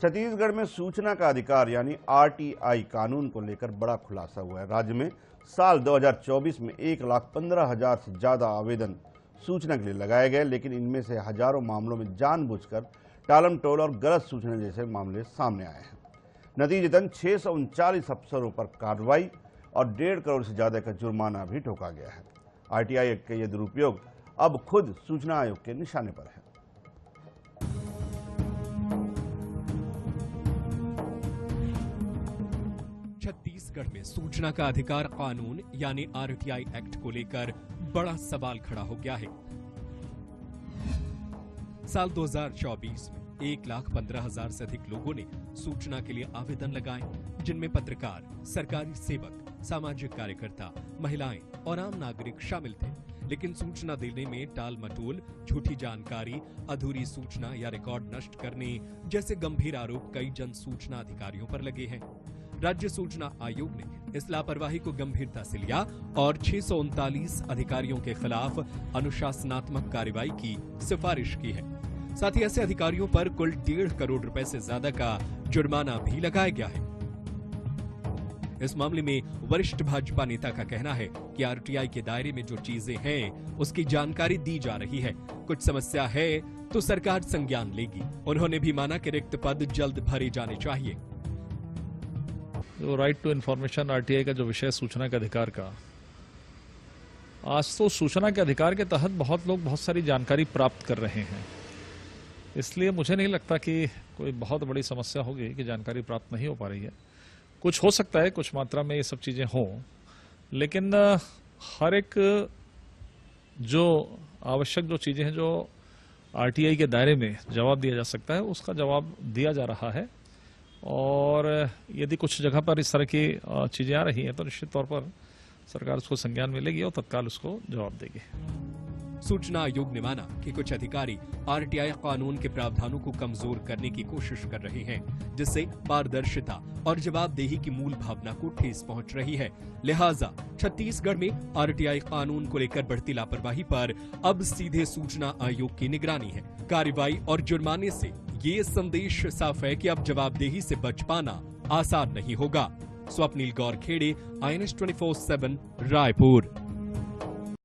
छत्तीसगढ़ में सूचना का अधिकार यानी आरटीआई कानून को लेकर बड़ा खुलासा हुआ है। राज्य में साल 2024 में 1,15,000 से ज्यादा आवेदन सूचना के लिए लगाए गए, लेकिन इनमें से हजारों मामलों में जानबूझकर टालमटोल और गलत सूचना जैसे मामले सामने आए हैं। नतीजतन 639 अफसरों पर कार्रवाई और 1.5 करोड़ से ज्यादा का जुर्माना भी ठोका गया है। आरटीआई एक्ट का यह दुरुपयोग अब खुद सूचना आयोग के निशाने पर है। छत्तीसगढ़ में सूचना का अधिकार कानून यानी आरटीआई एक्ट को लेकर बड़ा सवाल खड़ा हो गया है। साल 2024 में 1,15,000 से अधिक लोगों ने सूचना के लिए आवेदन लगाए, जिनमें पत्रकार, सरकारी सेवक, सामाजिक कार्यकर्ता, महिलाएं और आम नागरिक शामिल थे। लेकिन सूचना देने में टाल मटोल, झूठी जानकारी, अधूरी सूचना या रिकॉर्ड नष्ट करने जैसे गंभीर आरोप कई जन सूचना अधिकारियों पर लगे हैं। राज्य सूचना आयोग ने इस लापरवाही को गंभीरता से लिया और 639 अधिकारियों के खिलाफ अनुशासनात्मक कार्रवाई की सिफारिश की है। साथ ही ऐसे अधिकारियों पर कुल 1.5 करोड़ रुपए से ज्यादा का जुर्माना भी लगाया गया है। इस मामले में वरिष्ठ भाजपा नेता का कहना है कि आरटीआई के दायरे में जो चीजें हैं उसकी जानकारी दी जा रही है। कुछ समस्या है तो सरकार संज्ञान लेगी। उन्होंने भी माना कि रिक्त पद जल्द भरे जाने चाहिए। जो राइट टू इन्फॉर्मेशन आरटीआई का जो विषय सूचना के अधिकार का, आज तो सूचना के अधिकार के तहत बहुत लोग बहुत सारी जानकारी प्राप्त कर रहे हैं, इसलिए मुझे नहीं लगता कि कोई बहुत बड़ी समस्या होगी कि जानकारी प्राप्त नहीं हो पा रही है। कुछ हो सकता है, कुछ मात्रा में ये सब चीजें हों, लेकिन हर एक जो आवश्यक जो चीजें हैं जो आरटीआई के दायरे में जवाब दिया जा सकता है, उसका जवाब दिया जा रहा है। और यदि कुछ जगह पर इस तरह की चीजें आ रही हैं तो निश्चित तौर पर सरकार उसको संज्ञान में लेगी और तत्काल उसको जवाब देगी। सूचना आयोग ने माना कि कुछ अधिकारी आरटीआई कानून के प्रावधानों को कमजोर करने की कोशिश कर रहे हैं, जिससे पारदर्शिता और जवाबदेही की मूल भावना को ठेस पहुंच रही है। लिहाजा छत्तीसगढ़ में आरटीआई कानून को लेकर बढ़ती लापरवाही पर अब सीधे सूचना आयोग की निगरानी है। कार्रवाई और जुर्माने से ये संदेश साफ है कि अब जवाबदेही से बच पाना आसान नहीं होगा। स्वप्निल गौरखेड़े, INS 24/7 रायपुर।